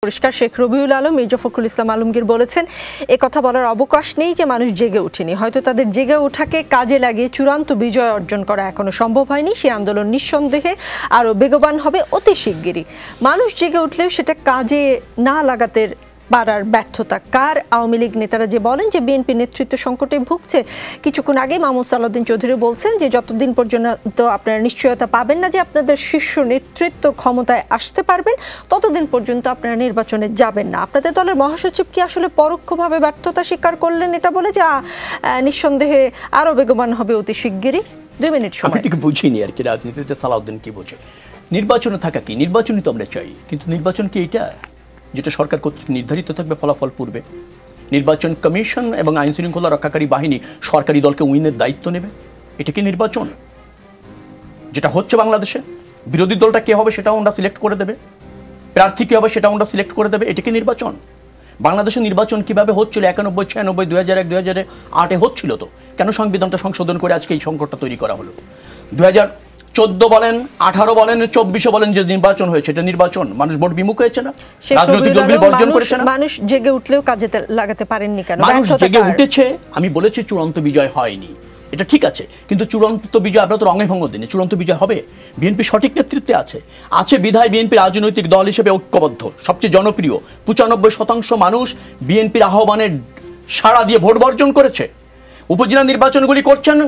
পরিষ্কার শেখ রবিউল আলম মির্জা ফখরুল ইসলাম আলমগীর বলেছেন এ কথা বলার অবকাশ নেই যে মানুষ জেগে ওঠেনি, হয়তো তাদের জেগে ওঠাকে কাজে লাগিয়ে চূড়ান্ত বিজয় অর্জন করা এখনো সম্ভব হয়নি। সেই আন্দোলন নিঃসন্দেহে আরও বেগবান হবে অতি শিগগিরই। মানুষ জেগে উঠলেও সেটা কাজে না লাগাতে পারার ব্যর্থতা কার? আওয়ামী লীগ নেতারা যে বলেন যে বিএনপি নেতৃত্ব সংকটে ভুগছে, কিছুক্ষণ আগে মাহমুদ সালাউদ্দিন চৌধুরী বলছেন যে যতদিন পর্যন্ত আপনারা নিশ্চয়তা পাবেন না যে আপনাদের শীর্ষ নেতৃত্ব ক্ষমতায় আসতে পারবেন, ততদিন পর্যন্ত আপনারা নির্বাচনে যাবেন না। আপনাদের দলের মহাসচিব কি আসলে পরোক্ষভাবে ব্যর্থতা স্বীকার করলেন এটা বলে যে নিঃসন্দেহে আরও বেগবান হবে অতি শিগগিরই? 2 মিনিট সময়। আমি ঠিক বুঝিনি আর কি রাজনীতিতে সালাউদ্দিন কি বোঝে। নির্বাচনে থাকা কি? নির্বাচনই তো আমরা চাই, কিন্তু নির্বাচন কি এটা যেটা সরকার কর্তৃক নির্ধারিত থাকবে ফলাফল পূর্বে? নির্বাচন কমিশন এবং আইন শৃঙ্খলা রক্ষাকারী বাহিনী সরকারি দলকে উইনের দায়িত্ব নেবে, এটা কি নির্বাচন? যেটা হচ্ছে বাংলাদেশে, বিরোধী দলটা কে হবে সেটাও আমরা সিলেক্ট করে দেবে, প্রার্থী কে হবে সেটাও আমরা সিলেক্ট করে দেবে, এটা কি নির্বাচন? বাংলাদেশের নির্বাচন কিভাবে হচ্ছিল 91, 96, 2001, 2008-এ হচ্ছিল তো, কেন সংবিধানটা সংশোধন করে আজকে এই সংকটটা তৈরি করা হলো? 2014 বলেন, 18 বলেন, 24 বলেন যে নির্বাচন হয়েছে, এটা নির্বাচন? মানুষ ভোট বিমুখ হয়েছে না? রাজনৈতিক দলগুলি বর্জন করেছে না? মানুষ জেগে উঠলেও কাজে লাগাতে পারেননি কেন? মানুষ জেগে উঠেছে, আমি বলেছি চূড়ান্ত বিজয় হয়নি, এটা ঠিক আছে, কিন্তু চূড়ান্ত বিজয় আমরা তো রঙে ভঙ্গ দিনে। চূড়ান্ত বিজয় হবে, বিএনপি সঠিক নেতৃত্বে আছে বিধায় বিএনপি রাজনৈতিক দল হিসেবে ঐক্যবদ্ধ, সবচেয়ে জনপ্রিয়। 95% মানুষ বিএনপির আহ্বানের সাড়া দিয়ে ভোট বর্জন করেছে। উপজেলা নির্বাচনগুলি করছেন,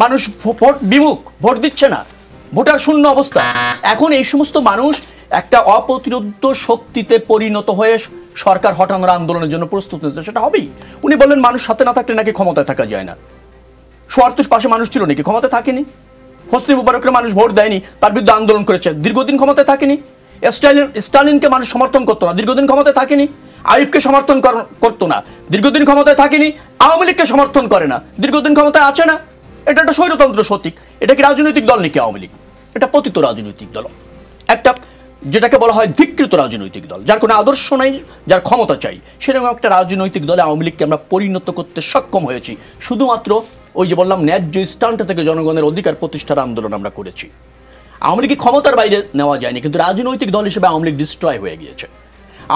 মানুষ ভোট বিমুখ, ভোট দিচ্ছে না, ভোটার শূন্য অবস্থা। এখন এই সমস্ত মানুষ একটা অপ্রতিরোধ্য শক্তিতে পরিণত হয়ে সরকার হটানোর আন্দোলনের জন্য প্রস্তুত হয়েছে, সেটা হবেই। উনি বললেন মানুষ সাথে না থাকলে নাকি ক্ষমতায় থাকা যায় না। ৭৪ পাশে মানুষ ছিল নাকি ক্ষমতায় থাকেনি? হোসনি মুবারককে মানুষ ভোট দেয়নি, তার বিরুদ্ধে আন্দোলন করেছে, দীর্ঘদিন ক্ষমতায় থাকেনি। স্টালিনকে মানুষ সমর্থন করতো না, দীর্ঘদিন ক্ষমতায় থাকেনি। আইয়ুবকে সমর্থন করতো না, দীর্ঘদিন ক্ষমতায় থাকেনি। আওয়ামী লীগকে সমর্থন করে না, দীর্ঘদিন ক্ষমতায় আছে না। এটা একটা স্বৈরতন্ত্র সতীক। এটা কি রাজনৈতিক দল নাকি আওয়ামী লীগ? এটা পতিত রাজনৈতিক দল, একটা যেটাকে বলা হয় ধিকৃত রাজনৈতিক দল, যার কোনো আদর্শ নাই, যার ক্ষমতা চাই। সেরকম একটা রাজনৈতিক দলে আওয়ামী লীগকে আমরা পরিণত করতে সক্ষম হয়েছি শুধুমাত্র ওই যে বললাম ন্যায্য স্ট্যান্ড থেকে জনগণের অধিকার প্রতিষ্ঠার আন্দোলন আমরা করেছি। আওয়ামী লীগ ক্ষমতার বাইরে নেওয়া যায়নি, কিন্তু রাজনৈতিক দল হিসেবে আওয়ামী লীগ ডিস্ট্রয় হয়ে গিয়েছে।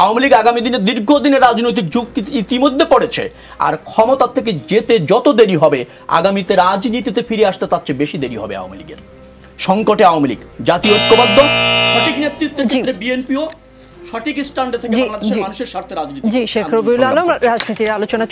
আওয়ামী লীগ আগামী দিনে দীর্ঘদিনের রাজনৈতিক যুগ ইতিমধ্যে পড়েছে, আর ক্ষমতার থেকে যেতে যত দেরি হবে, আগামীতে রাজনীতিতে ফিরে আসতে তার চেয়ে বেশি দেরি হবে আওয়ামী লীগের। সংকটে আওয়ামী লীগ জাতীয় ঐক্যবদ্ধ, সঠিক নেতৃত্বের ক্ষেত্রে বিএনপিও সঠিক স্ট্যান্ডে থেকে বাংলাদেশের মানুষের স্বার্থে রাজনীতি। জি, শেখ রবিউল আলম, রাজনীতির আলোচনা